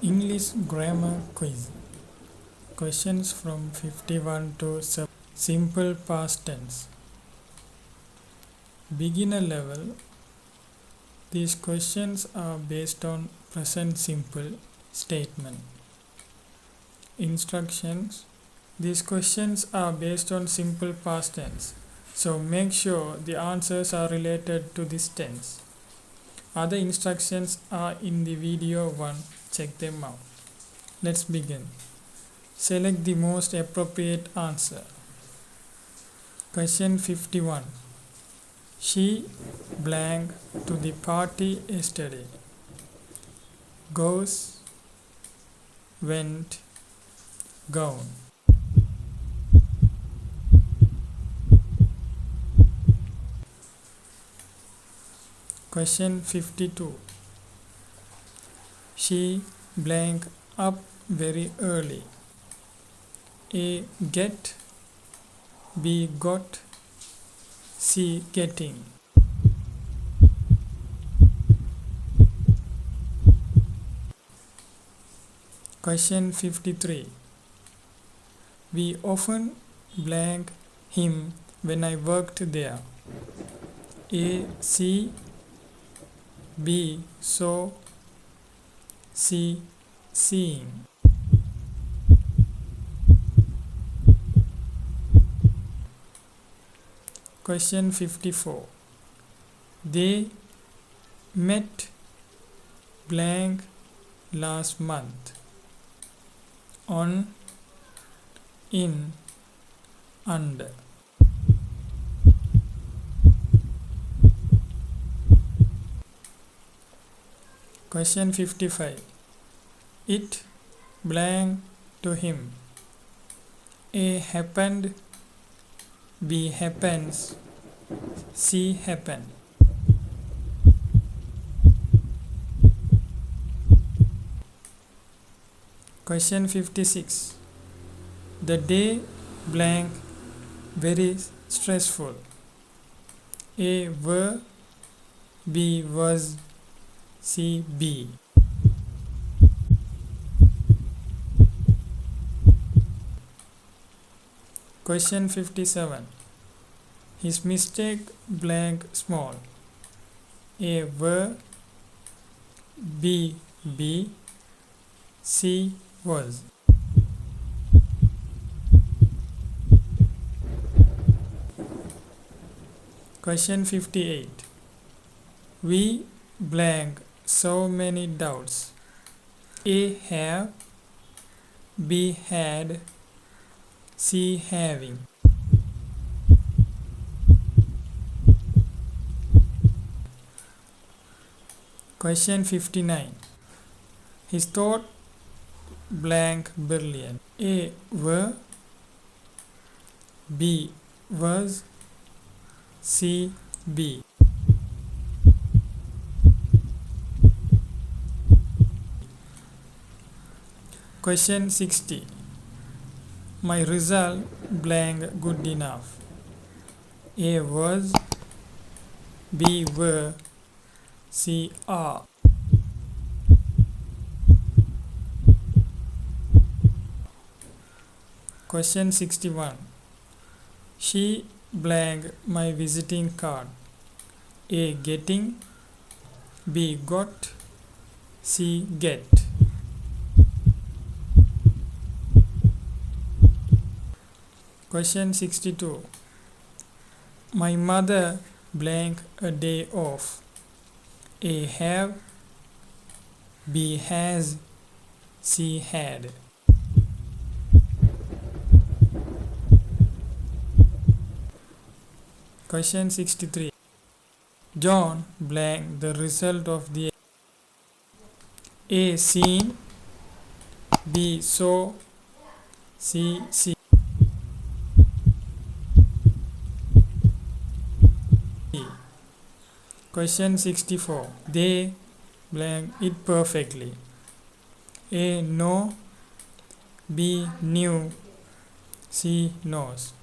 English grammar quiz. Questions from 51 to simple past tense. Beginner level. These questions are based on present simple statement. Instructions. These questions are based on simple past tense. So make sure the answers are related to this tense. Other instructions are in the video 1. Check them out. Let's begin. Select the most appropriate answer. Question 51. She blank to the party yesterday. Goes, went, gone. Question 52. She blank up very early. A. Get, B. Got, C. Getting. Question 53. We often blank him when I worked there. A. See, B. Saw, C. Seeing. Question 54. They met blank last month. On, in, under. Question 55. It blank to him. A. Happened, B. Happens, C. Happened. Question 56. The day blank very stressful. A. Were, B. Was, C. Be. Question 57. His mistake blank small. A. Were, B. Be, C. Was. Question 58. We blank so many doubts. A. Have, B. Had, C. Having. Question 59. His thought blank brilliant. A. Were, B. Was, C. Be. Question 60. My result blank good enough. A. Was, B. Were, C. Are. Question 61. She blank my visiting card. A. Getting, B. Got, C. Get. Question 62. My mother blank a day off. A. Have, B. Has, C. Had. Question 63. John blank the result of the A. Seen, B. Saw, C. See. Question 64. They blank it perfectly. A. Know, B. Knew, C. Knows.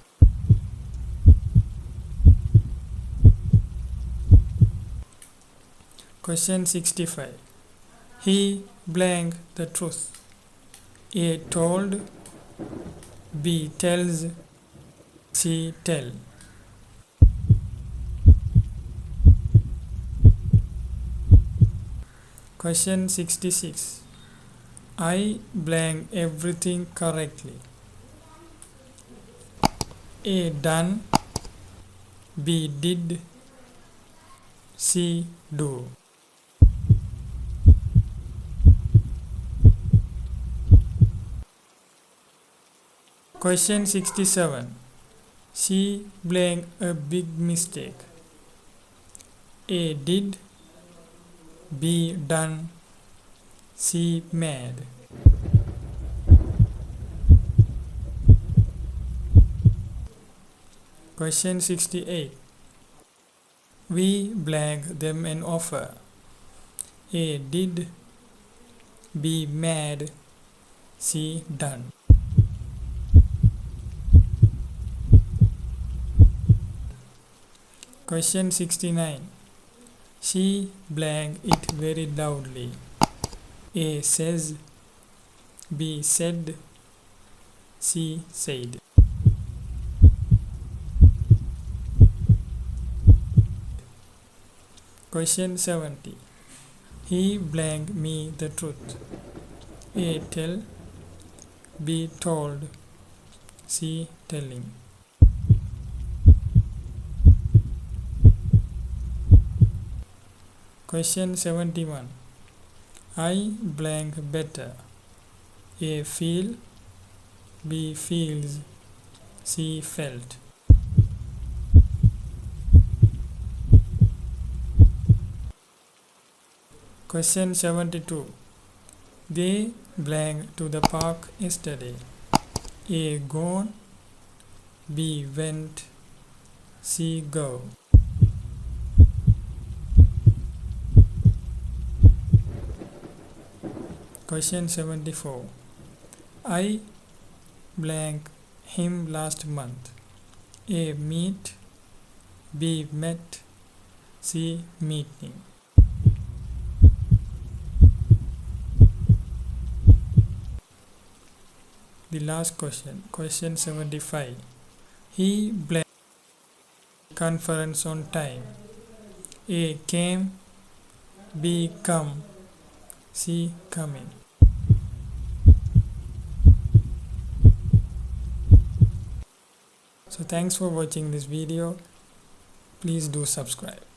Question 65. He blank the truth. A told, B tells, C tell. Question 66. I blank everything correctly. A done, B did, C do. Question 67. She blank a big mistake. A did, B done, C mad. Question 68. We blank them an offer. A did, B mad, C done. Question 69. She blank it very loudly. A says, B said, C said. Question 70. He blank me the truth. A tell, B told, C telling. Question 71. I blank better. A feel, B feels, C felt. Question 72. They blank to the park yesterday. A gone, B went, C go. Question 74. I blank him last month. A meet, B met, C meeting. The last question, question 75. He blank conference on time. A came, B come, C coming. So thanks for watching this video. Please do subscribe.